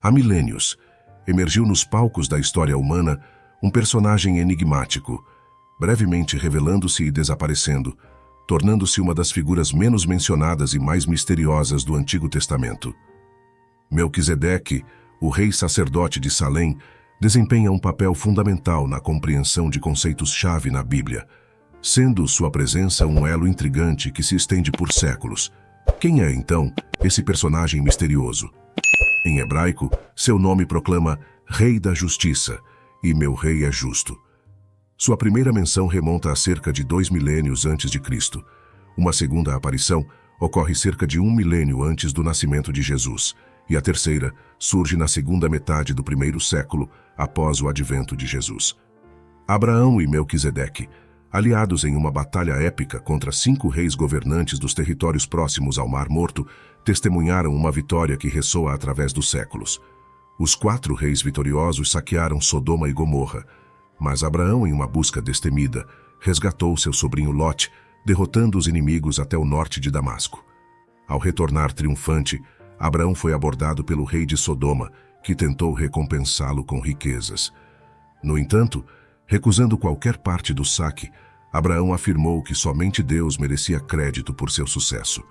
Há milênios, emergiu nos palcos da história humana um personagem enigmático, brevemente revelando-se e desaparecendo, tornando-se uma das figuras menos mencionadas e mais misteriosas do Antigo Testamento. Melquisedeque, o rei sacerdote de Salém, desempenha um papel fundamental na compreensão de conceitos-chave na Bíblia, sendo sua presença um elo intrigante que se estende por séculos. Quem é, então, esse personagem misterioso? Em hebraico, seu nome proclama Rei da Justiça, e meu rei é justo. Sua primeira menção remonta a cerca de 2 milênios antes de Cristo. Uma segunda aparição ocorre cerca de 1 milênio antes do nascimento de Jesus, e a terceira surge na segunda metade do primeiro século, após o advento de Jesus. Abraão e Melquisedeque, aliados em uma batalha épica contra 5 reis governantes dos territórios próximos ao Mar Morto, testemunharam uma vitória que ressoa através dos séculos. Os 4 reis vitoriosos saquearam Sodoma e Gomorra, mas Abraão, em uma busca destemida, resgatou seu sobrinho Lote, derrotando os inimigos até o norte de Damasco. Ao retornar triunfante, Abraão foi abordado pelo rei de Sodoma, que tentou recompensá-lo com riquezas. No entanto, recusando qualquer parte do saque, Abraão afirmou que somente Deus merecia crédito por seu sucesso.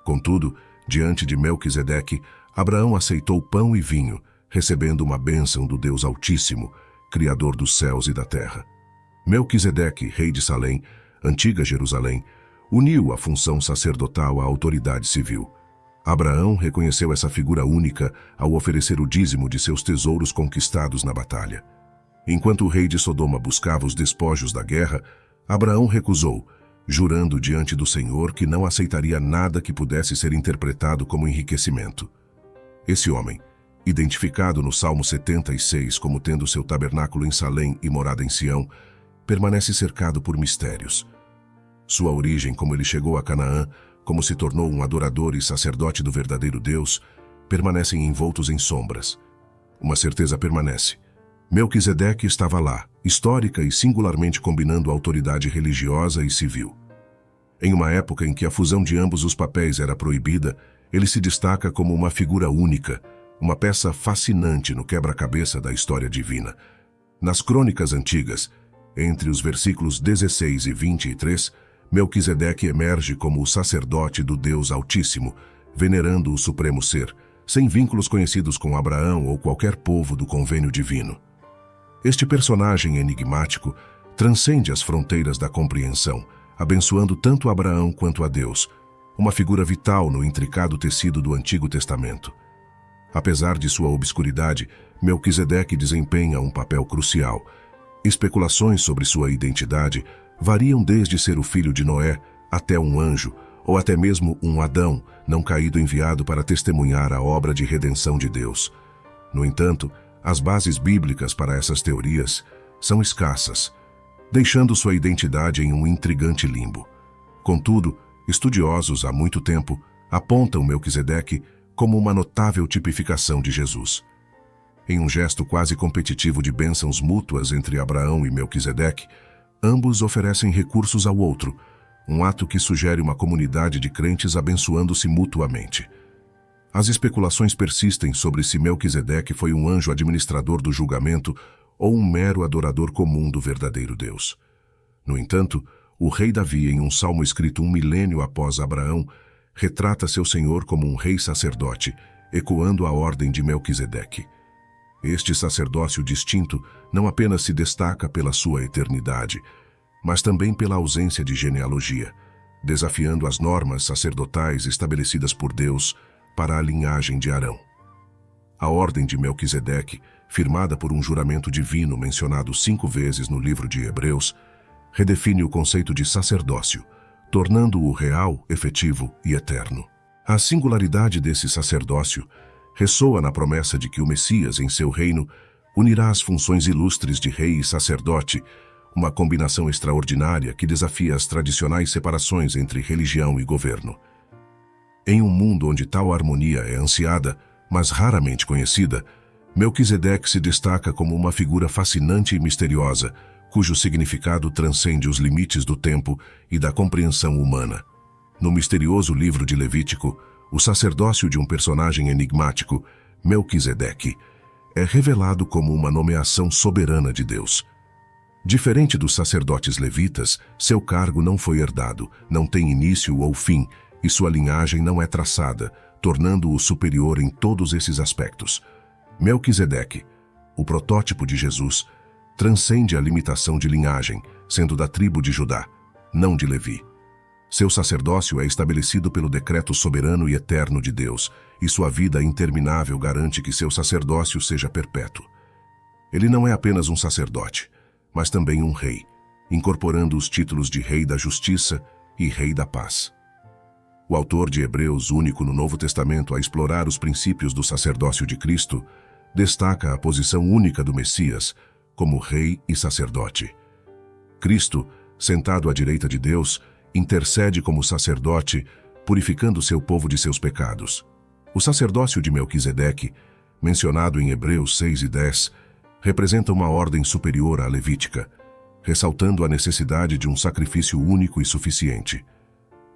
Contudo, diante de Melquisedeque, Abraão aceitou pão e vinho, recebendo uma bênção do Deus Altíssimo, Criador dos céus e da terra. Melquisedeque, rei de Salém, antiga Jerusalém, uniu a função sacerdotal à autoridade civil. Abraão reconheceu essa figura única ao oferecer o dízimo de seus tesouros conquistados na batalha. Enquanto o rei de Sodoma buscava os despojos da guerra, Abraão recusou, jurando diante do Senhor que não aceitaria nada que pudesse ser interpretado como enriquecimento. Esse homem, identificado no Salmo 76 como tendo seu tabernáculo em Salém e morada em Sião, permanece cercado por mistérios. Sua origem, como ele chegou a Canaã, como se tornou um adorador e sacerdote do verdadeiro Deus, permanecem envoltos em sombras. Uma certeza permanece. Melquisedeque estava lá, histórica e singularmente combinando autoridade religiosa e civil. Em uma época em que a fusão de ambos os papéis era proibida, ele se destaca como uma figura única, uma peça fascinante no quebra-cabeça da história divina. Nas crônicas antigas, entre os versículos 16 e 23, Melquisedeque emerge como o sacerdote do Deus Altíssimo, venerando o Supremo Ser, sem vínculos conhecidos com Abraão ou qualquer povo do convênio divino. Este personagem enigmático transcende as fronteiras da compreensão, abençoando tanto Abraão quanto a Deus, uma figura vital no intricado tecido do Antigo Testamento. Apesar de sua obscuridade, Melquisedeque desempenha um papel crucial. Especulações sobre sua identidade variam desde ser o filho de Noé até um anjo, ou até mesmo um Adão não caído enviado para testemunhar a obra de redenção de Deus. No entanto, as bases bíblicas para essas teorias são escassas, deixando sua identidade em um intrigante limbo. Contudo, estudiosos há muito tempo apontam Melquisedeque como uma notável tipificação de Jesus. Em um gesto quase competitivo de bênçãos mútuas entre Abraão e Melquisedeque, ambos oferecem recursos ao outro, um ato que sugere uma comunidade de crentes abençoando-se mutuamente. As especulações persistem sobre se Melquisedeque foi um anjo administrador do julgamento ou um mero adorador comum do verdadeiro Deus. No entanto, o rei Davi, em um salmo escrito 1 milênio após Abraão, retrata seu senhor como um rei sacerdote, ecoando a ordem de Melquisedeque. Este sacerdócio distinto não apenas se destaca pela sua eternidade, mas também pela ausência de genealogia, desafiando as normas sacerdotais estabelecidas por Deus para a linhagem de Arão. A ordem de Melquisedeque, firmada por um juramento divino mencionado 5 vezes no livro de Hebreus, redefine o conceito de sacerdócio, tornando-o real, efetivo e eterno. A singularidade desse sacerdócio ressoa na promessa de que o Messias, em seu reino, unirá as funções ilustres de rei e sacerdote, uma combinação extraordinária que desafia as tradicionais separações entre religião e governo. Em um mundo onde tal harmonia é ansiada, mas raramente conhecida, Melquisedeque se destaca como uma figura fascinante e misteriosa, cujo significado transcende os limites do tempo e da compreensão humana. No misterioso livro de Levítico, o sacerdócio de um personagem enigmático, Melquisedeque, é revelado como uma nomeação soberana de Deus. Diferente dos sacerdotes levitas, seu cargo não foi herdado, não tem início ou fim, e sua linhagem não é traçada, tornando-o superior em todos esses aspectos. Melquisedeque, o protótipo de Jesus, transcende a limitação de linhagem, sendo da tribo de Judá, não de Levi. Seu sacerdócio é estabelecido pelo decreto soberano e eterno de Deus, e sua vida interminável garante que seu sacerdócio seja perpétuo. Ele não é apenas um sacerdote, mas também um rei, incorporando os títulos de Rei da Justiça e Rei da Paz. O autor de Hebreus, único no Novo Testamento a explorar os princípios do sacerdócio de Cristo, destaca a posição única do Messias como rei e sacerdote. Cristo, sentado à direita de Deus, intercede como sacerdote, purificando seu povo de seus pecados. O sacerdócio de Melquisedeque, mencionado em Hebreus 6 e 10, representa uma ordem superior à levítica, ressaltando a necessidade de um sacrifício único e suficiente.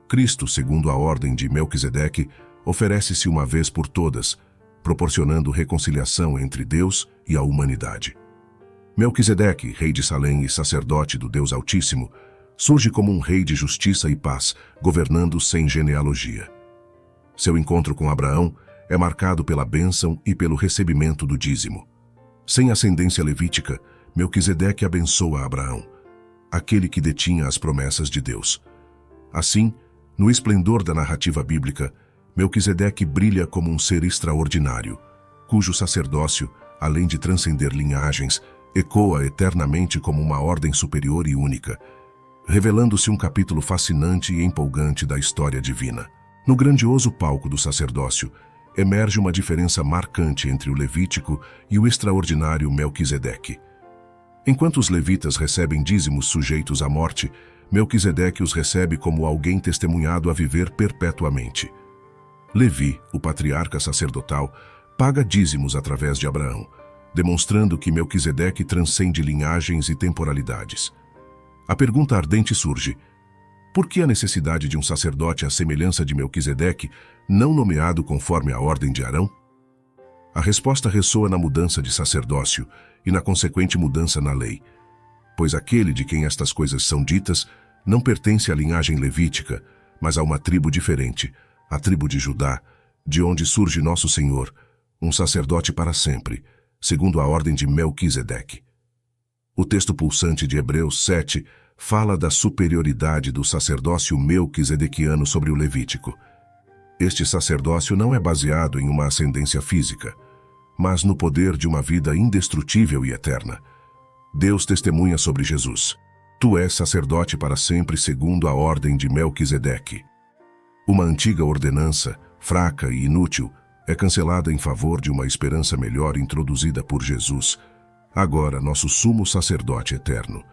Cristo, segundo a ordem de Melquisedeque, oferece-se uma vez por todas, proporcionando reconciliação entre Deus e a humanidade. Melquisedeque, rei de Salém e sacerdote do Deus Altíssimo, surge como um rei de justiça e paz, governando sem genealogia. Seu encontro com Abraão é marcado pela bênção e pelo recebimento do dízimo. Sem ascendência levítica, Melquisedeque abençoa Abraão, aquele que detinha as promessas de Deus. Assim, no esplendor da narrativa bíblica, Melquisedeque brilha como um ser extraordinário, cujo sacerdócio, além de transcender linhagens, ecoa eternamente como uma ordem superior e única, revelando-se um capítulo fascinante e empolgante da história divina. No grandioso palco do sacerdócio, emerge uma diferença marcante entre o levítico e o extraordinário Melquisedeque. Enquanto os levitas recebem dízimos sujeitos à morte, Melquisedeque os recebe como alguém testemunhado a viver perpetuamente. Levi, o patriarca sacerdotal, paga dízimos através de Abraão, demonstrando que Melquisedeque transcende linhagens e temporalidades. A pergunta ardente surge: por que a necessidade de um sacerdote à semelhança de Melquisedeque, não nomeado conforme a ordem de Arão? A resposta ressoa na mudança de sacerdócio e na consequente mudança na lei, pois aquele de quem estas coisas são ditas não pertence à linhagem levítica, mas a uma tribo diferente, a tribo de Judá, de onde surge nosso Senhor, um sacerdote para sempre, segundo a ordem de Melquisedeque. O texto pulsante de Hebreus 7 fala da superioridade do sacerdócio melquisedequiano sobre o levítico. Este sacerdócio não é baseado em uma ascendência física, mas no poder de uma vida indestrutível e eterna. Deus testemunha sobre Jesus: tu és sacerdote para sempre segundo a ordem de Melquisedeque. Uma antiga ordenança, fraca e inútil, é cancelada em favor de uma esperança melhor introduzida por Jesus, agora nosso sumo sacerdote eterno.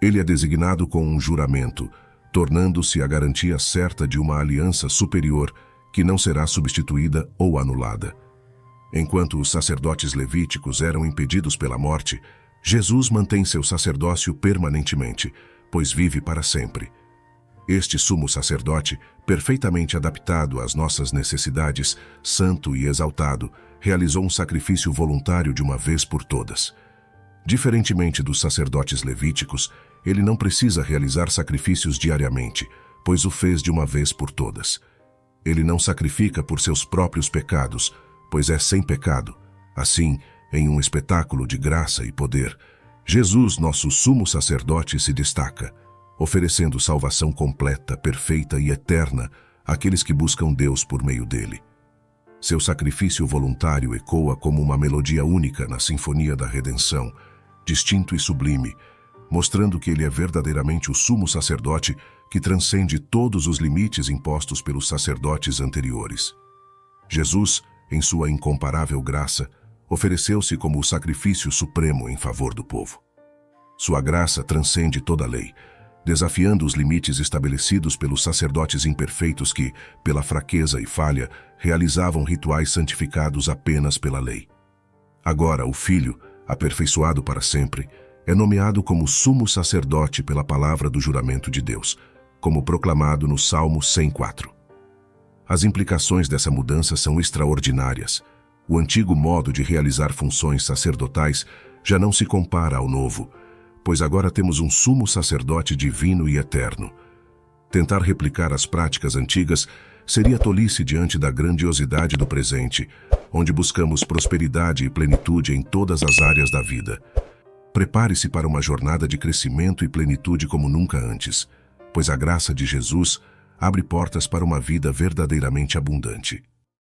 Ele é designado com um juramento, tornando-se a garantia certa de uma aliança superior que não será substituída ou anulada. Enquanto os sacerdotes levíticos eram impedidos pela morte, Jesus mantém seu sacerdócio permanentemente, pois vive para sempre. Este sumo sacerdote, perfeitamente adaptado às nossas necessidades, santo e exaltado, realizou um sacrifício voluntário de uma vez por todas. Diferentemente dos sacerdotes levíticos, ele não precisa realizar sacrifícios diariamente, pois o fez de uma vez por todas. Ele não sacrifica por seus próprios pecados, pois é sem pecado. Assim, em um espetáculo de graça e poder, Jesus, nosso sumo sacerdote, se destaca, oferecendo salvação completa, perfeita e eterna àqueles que buscam Deus por meio dele. Seu sacrifício voluntário ecoa como uma melodia única na sinfonia da redenção, distinto e sublime, mostrando que ele é verdadeiramente o sumo sacerdote que transcende todos os limites impostos pelos sacerdotes anteriores. Jesus, em sua incomparável graça, ofereceu-se como o sacrifício supremo em favor do povo. Sua graça transcende toda a lei, desafiando os limites estabelecidos pelos sacerdotes imperfeitos que, pela fraqueza e falha, realizavam rituais santificados apenas pela lei. Agora, o Filho, aperfeiçoado para sempre, é nomeado como sumo sacerdote pela palavra do juramento de Deus, como proclamado no Salmo 104. As implicações dessa mudança são extraordinárias. O antigo modo de realizar funções sacerdotais já não se compara ao novo, pois agora temos um sumo sacerdote divino e eterno. Tentar replicar as práticas antigas seria tolice diante da grandiosidade do presente, onde buscamos prosperidade e plenitude em todas as áreas da vida. Prepare-se para uma jornada de crescimento e plenitude como nunca antes, pois a graça de Jesus abre portas para uma vida verdadeiramente abundante.